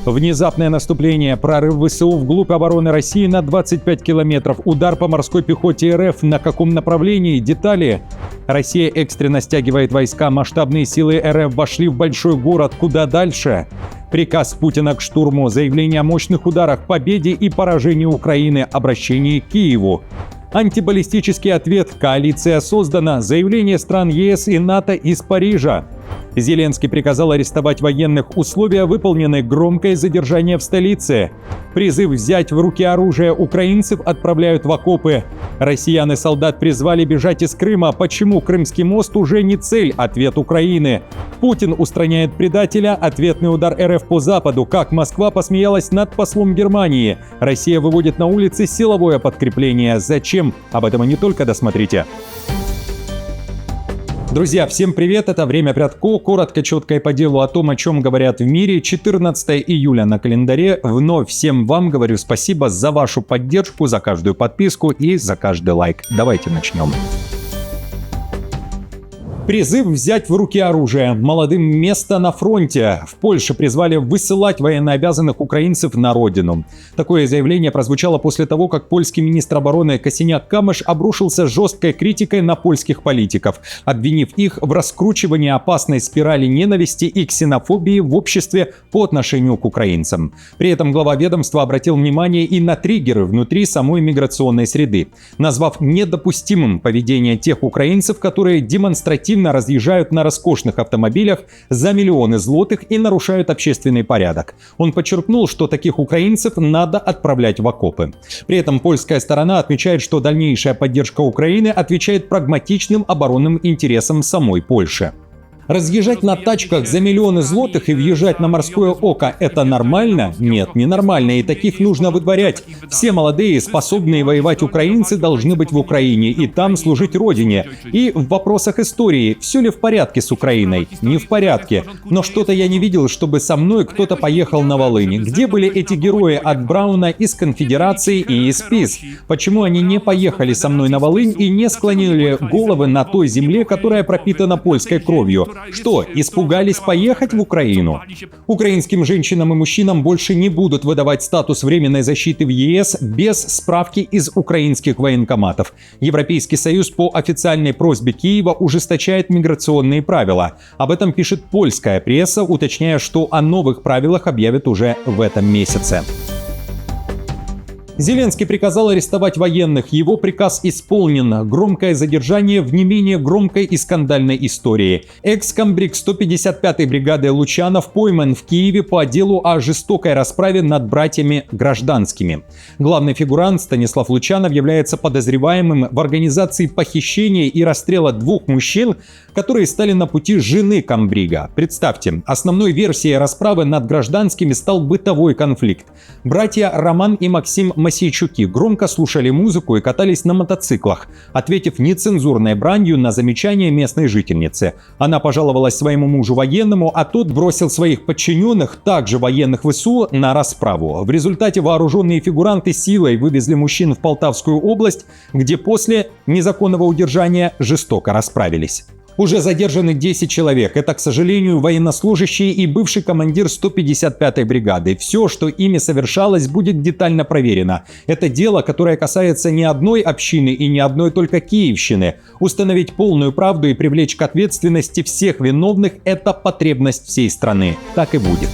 Внезапное наступление, прорыв ВСУ вглубь обороны России на 25 километров, удар по морской пехоте РФ, на каком направлении, детали. Россия экстренно стягивает войска, масштабные силы РФ вошли в большой город, куда дальше? Приказ Путина к штурму, заявление о мощных ударах, победе и поражении Украины, обращение к Киеву. Антибаллистический ответ, коалиция создана, заявление стран ЕС и НАТО из Парижа. Зеленский приказал арестовать военных, условия выполнены, громкое задержание в столице. Призыв взять в руки оружие, украинцев отправляют в окопы. Россиян и солдат призвали бежать из Крыма. Почему Крымский мост уже не цель? Ответ Украины. Путин устраняет предателя, ответный удар РФ по Западу. Как Москва посмеялась над послом Германии. Россия выводит на улицы силовое подкрепление. Зачем? Об этом и не только, досмотрите. Друзья, всем привет, это «Время Прядко», коротко, четко и по делу о том, о чем говорят в мире. 14 июля на календаре. Вновь всем вам говорю спасибо за вашу поддержку, за каждую подписку и за каждый лайк. Давайте начнем. Призыв взять в руки оружие. Молодым место на фронте. В Польше призвали высылать военнообязанных украинцев на родину. Такое заявление прозвучало после того, как польский министр обороны Косиняк-Камыш обрушился жесткой критикой на польских политиков, обвинив их в раскручивании опасной спирали ненависти и ксенофобии в обществе по отношению к украинцам. При этом глава ведомства обратил внимание и на триггеры внутри самой миграционной среды, назвав недопустимым поведение тех украинцев, которые демонстративно разъезжают на роскошных автомобилях за миллионы злотых и нарушают общественный порядок. Он подчеркнул, что таких украинцев надо отправлять в окопы. При этом польская сторона отмечает, что дальнейшая поддержка Украины отвечает прагматичным оборонным интересам самой Польши. Разъезжать на тачках за миллионы злотых и въезжать на морское око – это нормально? Нет, не нормально, и таких нужно выдворять. Все молодые, способные воевать украинцы должны быть в Украине и там служить родине. И в вопросах истории, все ли в порядке с Украиной? Не в порядке. Но что-то я не видел, чтобы со мной кто-то поехал на Волынь. Где были эти герои от Брауна из Конфедерации и из ПиС? Почему они не поехали со мной на Волынь и не склонили головы на той земле, которая пропитана польской кровью? Что, испугались поехать в Украину? Украинским женщинам и мужчинам больше не будут выдавать статус временной защиты в ЕС без справки из украинских военкоматов. Европейский Союз по официальной просьбе Киева ужесточает миграционные правила. Об этом пишет польская пресса, уточняя, что о новых правилах объявят уже в этом месяце. Зеленский приказал арестовать военных. Его приказ исполнен. Громкое задержание в не менее громкой и скандальной истории. Экс-комбриг 155-й бригады Лучанов пойман в Киеве по делу о жестокой расправе над братьями гражданскими. Главный фигурант Станислав Лучанов является подозреваемым в организации похищения и расстрела двух мужчин, которые стали на пути жены комбрига. Представьте, основной версией расправы над гражданскими стал бытовой конфликт. Братья Роман и Максим Мосейчуки громко слушали музыку и катались на мотоциклах, ответив нецензурной бранью на замечание местной жительницы. Она пожаловалась своему мужу военному, а тот бросил своих подчиненных, также военных ВСУ, на расправу. В результате вооруженные фигуранты силой вывезли мужчин в Полтавскую область, где после незаконного удержания жестоко расправились. Уже задержаны 10 человек. Это, к сожалению, военнослужащие и бывший командир 155-й бригады. Все, что ими совершалось, будет детально проверено. Это дело, которое касается не одной общины и не одной только Киевщины. Установить полную правду и привлечь к ответственности всех виновных – это потребность всей страны. Так и будет.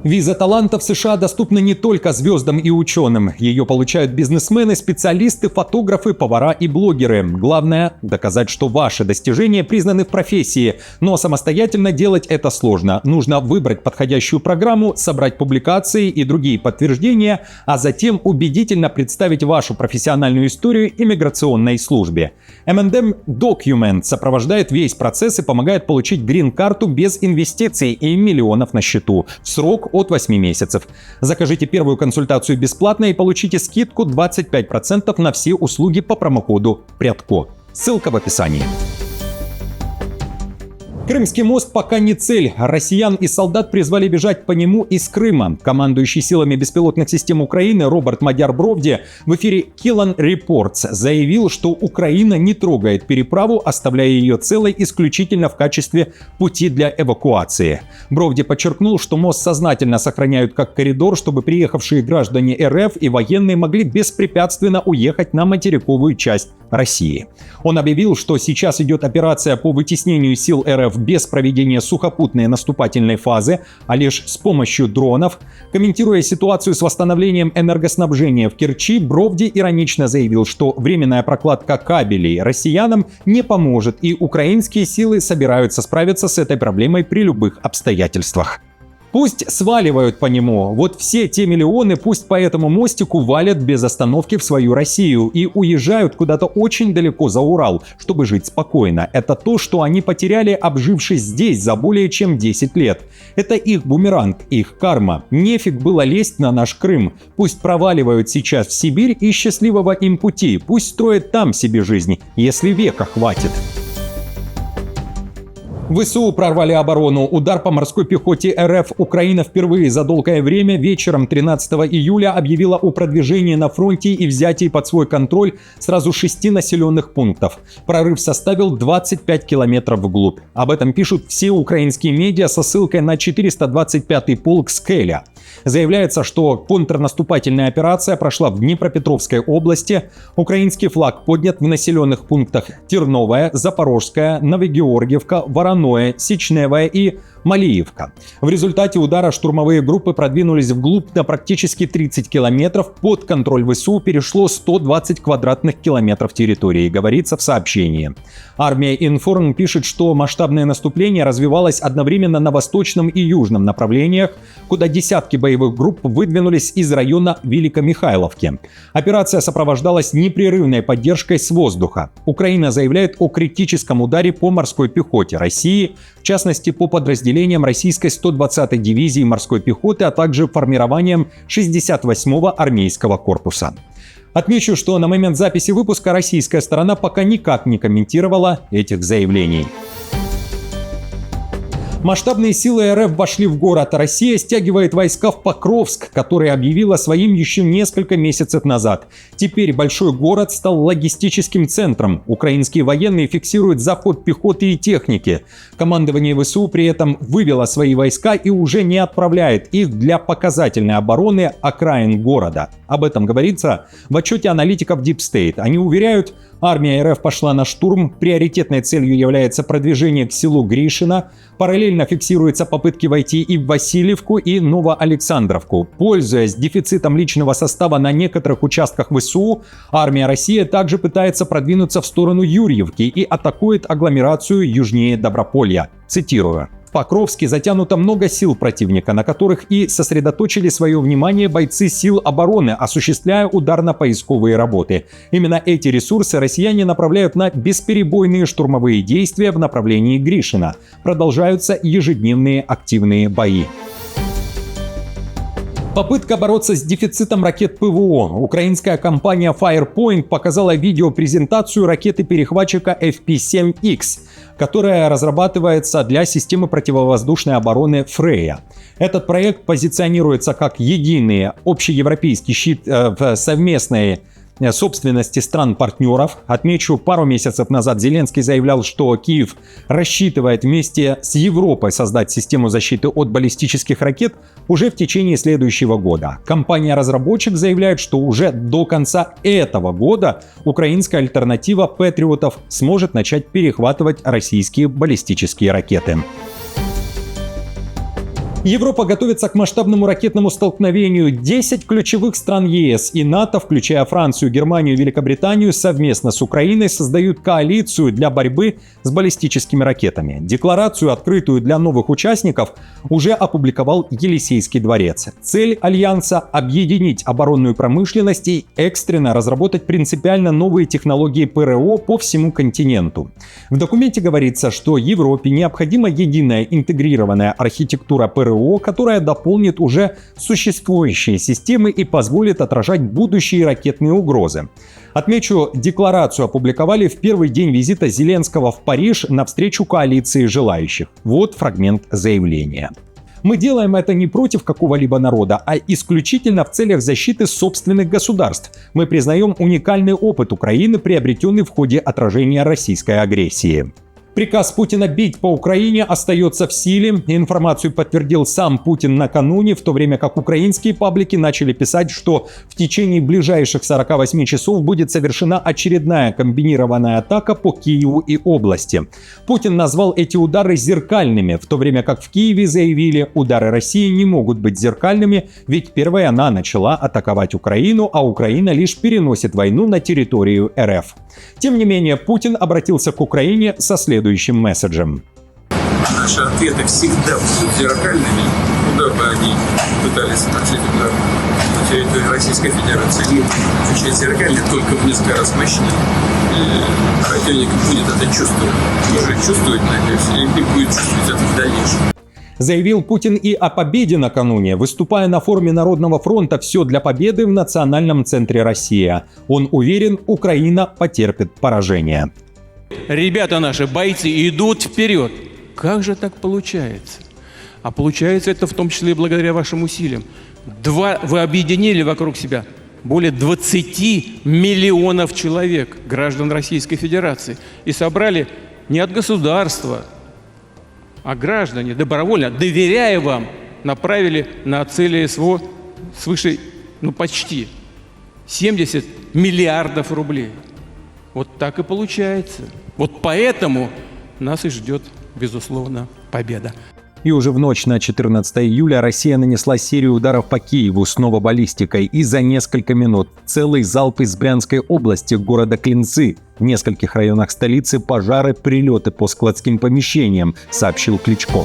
Виза таланта в США доступна не только звездам и ученым. Ее получают бизнесмены, специалисты, фотографы, повара и блогеры. Главное – доказать, что ваши достижения признаны в профессии. Но самостоятельно делать это сложно. Нужно выбрать подходящую программу, собрать публикации и другие подтверждения, а затем убедительно представить вашу профессиональную историю иммиграционной службе. M&M Document сопровождает весь процесс и помогает получить грин-карту без инвестиций и миллионов на счету в срок от 8 месяцев. Закажите первую консультацию бесплатно и получите скидку 25% на все услуги по промокоду Прядко. Ссылка в описании. Крымский мост пока не цель. Россиян и солдат призвали бежать по нему из Крыма. Командующий силами беспилотных систем Украины Роберт Мадяр Бровди в эфире Killan Reports заявил, что Украина не трогает переправу, оставляя ее целой исключительно в качестве пути для эвакуации. Бровди подчеркнул, что мост сознательно сохраняют как коридор, чтобы приехавшие граждане РФ и военные могли беспрепятственно уехать на материковую часть России. Он объявил, что сейчас идет операция по вытеснению сил РФ без проведения сухопутной наступательной фазы, а лишь с помощью дронов. Комментируя ситуацию с восстановлением энергоснабжения в Керчи, Бровди иронично заявил, что временная прокладка кабелей россиянам не поможет, и украинские силы собираются справиться с этой проблемой при любых обстоятельствах. Пусть сваливают по нему. Вот все те миллионы пусть по этому мостику валят без остановки в свою Россию и уезжают куда-то очень далеко за Урал, чтобы жить спокойно. Это то, что они потеряли, обжившись здесь за более чем 10 лет. Это их бумеранг, их карма. Нефиг было лезть на наш Крым. Пусть проваливают сейчас в Сибирь и счастливого им пути. Пусть строят там себе жизнь, если века хватит. ВСУ прорвали оборону. Удар по морской пехоте РФ. Украина впервые за долгое время вечером 13 июля объявила о продвижении на фронте и взятии под свой контроль сразу 6 населенных пунктов. Прорыв составил 25 километров вглубь. Об этом пишут все украинские медиа со ссылкой на 425-й полк Скеля. Заявляется, что контрнаступательная операция прошла в Днепропетровской области. Украинский флаг поднят в населенных пунктах Терновая, Запорожская, Новогеоргиевка, Вороное, Сечневая и Малиевка. В результате удара штурмовые группы продвинулись вглубь на практически 30 километров. Под контроль ВСУ перешло 120 квадратных километров территории, говорится в сообщении. Армия Информ пишет, что масштабное наступление развивалось одновременно на восточном и южном направлениях, куда десятки боевых групп выдвинулись из района Великомихайловки. Операция сопровождалась непрерывной поддержкой с воздуха. Украина заявляет о критическом ударе по морской пехоте России, в частности по подразделениям российской 120-й дивизии морской пехоты, а также формированием 68-го армейского корпуса. Отмечу, что на момент записи выпуска российская сторона пока никак не комментировала этих заявлений. Масштабные силы РФ вошли в город. Россия стягивает войска в Покровск, который объявила своим еще несколько месяцев назад. Теперь большой город стал логистическим центром. Украинские военные фиксируют заход пехоты и техники. Командование ВСУ при этом вывело свои войска и уже не отправляет их для показательной обороны окраин города. Об этом говорится в отчете аналитиков Deep State. Они уверяют, армия РФ пошла на штурм, приоритетной целью является продвижение к селу Гришино, параллельно фиксируются попытки войти и в Васильевку, и Новоалександровку. Пользуясь дефицитом личного состава на некоторых участках ВСУ, армия России также пытается продвинуться в сторону Юрьевки и атакует агломерацию южнее Доброполья. Цитирую. В Покровске затянуто много сил противника, на которых и сосредоточили свое внимание бойцы сил обороны, осуществляя ударно-поисковые работы. Именно эти ресурсы россияне направляют на бесперебойные штурмовые действия в направлении Гришино. Продолжаются ежедневные активные бои. Попытка бороться с дефицитом ракет ПВО. Украинская компания Firepoint показала видеопрезентацию ракеты-перехватчика FP-7X, которая разрабатывается для системы противовоздушной обороны Freya. Этот проект позиционируется как единый общеевропейский щит в совместной собственности стран-партнеров. Отмечу, пару месяцев назад Зеленский заявлял, что Киев рассчитывает вместе с Европой создать систему защиты от баллистических ракет уже в течение следующего года. Компания-разработчик заявляет, что уже до конца этого года украинская альтернатива Патриотов сможет начать перехватывать российские баллистические ракеты. Европа готовится к масштабному ракетному столкновению. 10 ключевых стран ЕС и НАТО, включая Францию, Германию и Великобританию, совместно с Украиной создают коалицию для борьбы с баллистическими ракетами. Декларацию, открытую для новых участников, уже опубликовал Елисейский дворец. Цель Альянса – объединить оборонную промышленность и экстренно разработать принципиально новые технологии ПРО по всему континенту. В документе говорится, что Европе необходима единая интегрированная архитектура ПРО ПРО, которая дополнит уже существующие системы и позволит отражать будущие ракетные угрозы. Отмечу, декларацию опубликовали в первый день визита Зеленского в Париж на встречу коалиции желающих. Вот фрагмент заявления. Мы делаем это не против какого-либо народа, а исключительно в целях защиты собственных государств. Мы признаем уникальный опыт Украины, приобретенный в ходе отражения российской агрессии. Приказ Путина бить по Украине остается в силе. Информацию подтвердил сам Путин накануне, в то время как украинские паблики начали писать, что в течение ближайших 48 часов будет совершена очередная комбинированная атака по Киеву и области. Путин назвал эти удары зеркальными, в то время как в Киеве заявили, удары России не могут быть зеркальными, ведь первая она начала атаковать Украину, а Украина лишь переносит войну на территорию РФ. Тем не менее, Путин обратился к Украине со следующим месседжем. Наши ответы всегда будут зеркальными, куда бы они пытались наносить удар на территории Российской Федерации. Они отвечают зеркально, только в несколько раз мощнее. И противник будет это чувствовать. Уже чувствует, надеюсь, и будет чувствовать это в дальнейшем. Заявил Путин и о победе накануне, выступая на форуме Народного фронта «Все для победы» в Национальном центре «Россия». Он уверен, Украина потерпит поражение. Ребята наши, бойцы, идут вперед. Как же так получается? А получается это в том числе и благодаря вашим усилиям. Вы объединили вокруг себя более 20 миллионов человек, граждан Российской Федерации, и собрали не от государства, а граждане, добровольно, доверяя вам, направили на цели СВО свыше, почти 70 миллиардов рублей. Вот так и получается. Вот поэтому нас и ждет, безусловно, победа. И уже в ночь на 14 июля Россия нанесла серию ударов по Киеву снова баллистикой, и за несколько минут целый залп из Брянской области города Клинцы. В нескольких районах столицы пожары, прилеты по складским помещениям, сообщил Кличко.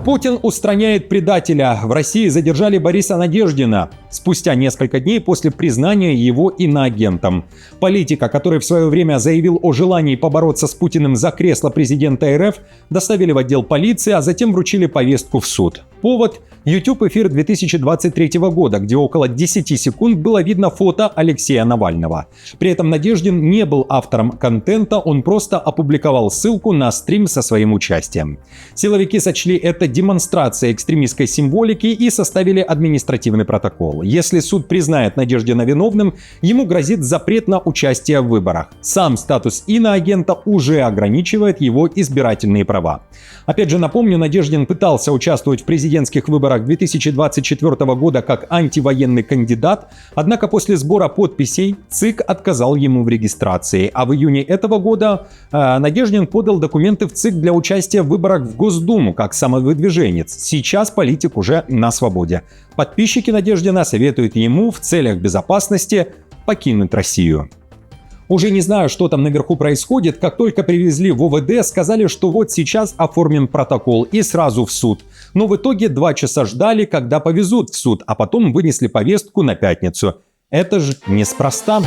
Путин устраняет предателя. В России задержали Бориса Надеждина спустя несколько дней после признания его иноагентом. Политика, который в свое время заявил о желании побороться с Путиным за кресло президента РФ, доставили в отдел полиции, а затем вручили повестку в суд. Повод – YouTube-эфир 2023 года, где около 10 секунд было видно фото Алексея Навального. При этом Надеждин не был автором контента, он просто опубликовал ссылку на стрим со своим участием. Силовики сочли это демонстрацией экстремистской символики и составили административный протокол. Если суд признает Надеждина виновным, ему грозит запрет на участие в выборах. Сам статус иноагента уже ограничивает его избирательные права. Опять же напомню, Надеждин пытался участвовать в президентских выборах 2024 года как антивоенный кандидат, однако после сбора подписей ЦИК отказал ему в регистрации, а в июне этого года Надеждин подал документы в ЦИК для участия в выборах в Госдуму как самовыдвиженец. Сейчас политик уже на свободе. Подписчики Надеждина советуют ему в целях безопасности покинуть Россию. Уже не знаю, что там наверху происходит. Как только привезли в ОВД, сказали, что вот сейчас оформим протокол и сразу в суд. Но в итоге 2 часа ждали, когда повезут в суд, а потом вынесли повестку на пятницу. Это же неспроста.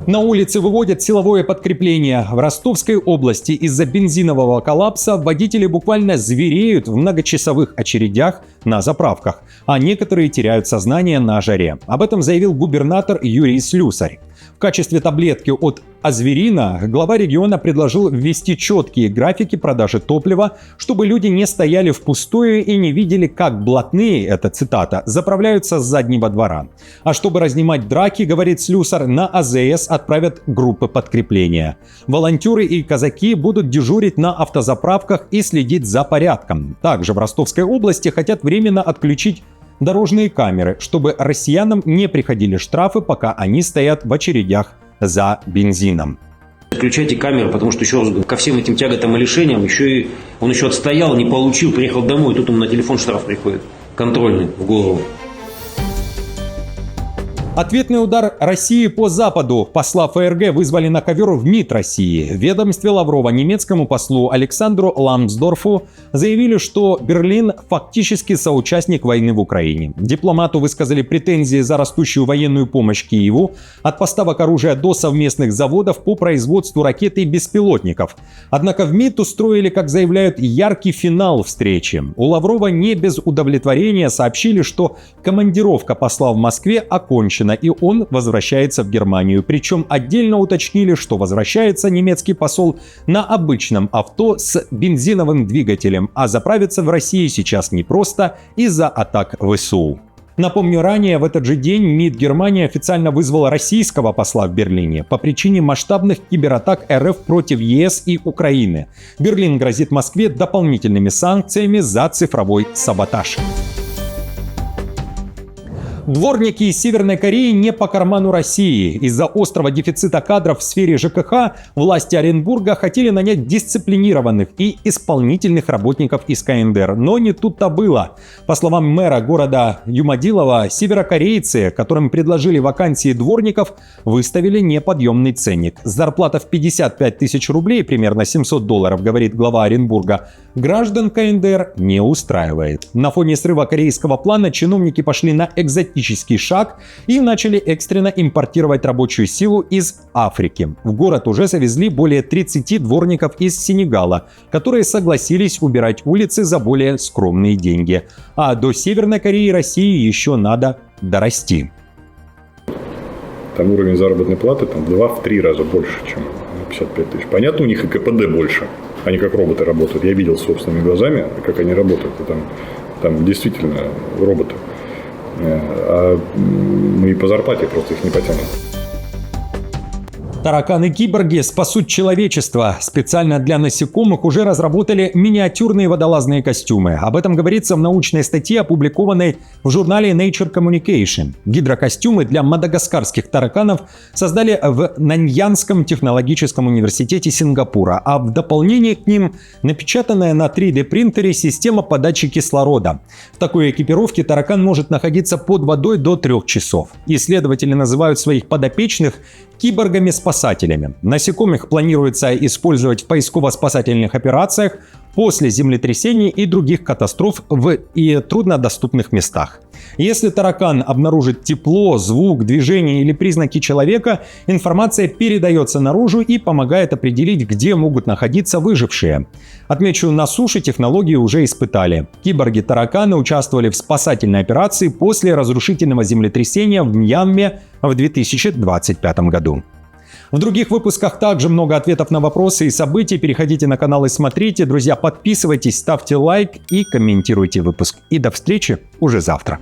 На улице выводят силовое подкрепление. В Ростовской области из-за бензинового коллапса водители буквально звереют в многочасовых очередях на заправках, а некоторые теряют сознание на жаре. Об этом заявил губернатор Юрий Слюсарь. В качестве таблетки от азверина глава региона предложил ввести четкие графики продажи топлива, чтобы люди не стояли впустую и не видели, как блатные, это цитата, заправляются с заднего двора. А чтобы разнимать драки, говорит Слюсарь, на АЗС отправят группы подкрепления. Волонтеры и казаки будут дежурить на автозаправках и следить за порядком. Также в Ростовской области хотят временно отключить дорожные камеры, чтобы россиянам не приходили штрафы, пока они стоят в очередях за бензином. Отключайте камеры, потому что еще ко всем этим тяготам и лишениям он еще отстоял, не получил, приехал домой, тут ему на телефон штраф приходит, контрольный, в голову. Ответный удар России по Западу. Посла ФРГ вызвали на ковер в МИД России. В ведомстве Лаврова немецкому послу Александру Ламсдорфу заявили, что Берлин фактически соучастник войны в Украине. Дипломату высказали претензии за растущую военную помощь Киеву, от поставок оружия до совместных заводов по производству ракет и беспилотников. Однако в МИД устроили, как заявляют, яркий финал встречи. У Лаврова не без удовлетворения сообщили, что командировка посла в Москве окончена, и он возвращается в Германию. Причем отдельно уточнили, что возвращается немецкий посол на обычном авто с бензиновым двигателем, а заправиться в России сейчас непросто из-за атак ВСУ. Напомню, ранее в этот же день МИД Германии официально вызвал российского посла в Берлине по причине масштабных кибератак РФ против ЕС и Украины. Берлин грозит Москве дополнительными санкциями за цифровой саботаж. Дворники из Северной Кореи не по карману России. Из-за острого дефицита кадров в сфере ЖКХ власти Оренбурга хотели нанять дисциплинированных и исполнительных работников из КНДР. Но не тут-то было. По словам мэра города Юмадилова, северокорейцы, которым предложили вакансии дворников, выставили неподъемный ценник. Зарплата в 55 тысяч рублей, примерно $700, говорит глава Оренбурга, граждан КНДР не устраивает. На фоне срыва корейского плана чиновники пошли на экзотический шаг и начали экстренно импортировать рабочую силу из Африки. В город уже завезли более 30 дворников из Сенегала, которые согласились убирать улицы за более скромные деньги. А до Северной Кореи и России еще надо дорасти. Там уровень заработной платы там, в 2-3 раза больше, чем 55 тысяч. Понятно, у них и КПД больше. Они как роботы работают. Я видел собственными глазами, как они работают. И там действительно роботы. А мы по зарплате просто их не потянем. Тараканы-киборги спасут человечество. Специально для насекомых уже разработали миниатюрные водолазные костюмы. Об этом говорится в научной статье, опубликованной в журнале Nature Communication. Гидрокостюмы для мадагаскарских тараканов создали в Наньянском технологическом университете Сингапура, а в дополнение к ним напечатанная на 3D-принтере система подачи кислорода. В такой экипировке таракан может находиться под водой до 3 часов. Исследователи называют своих подопечных киборгами-спасателями. Насекомых планируется использовать в поисково-спасательных операциях после землетрясений и других катастроф в труднодоступных местах. Если таракан обнаружит тепло, звук, движение или признаки человека, информация передается наружу и помогает определить, где могут находиться выжившие. Отмечу, на суше технологии уже испытали. Киборги-тараканы участвовали в спасательной операции после разрушительного землетрясения в Мьянме в 2025 году. В других выпусках также много ответов на вопросы и события. Переходите на канал и смотрите. Друзья, подписывайтесь, ставьте лайк и комментируйте выпуск. И до встречи уже завтра.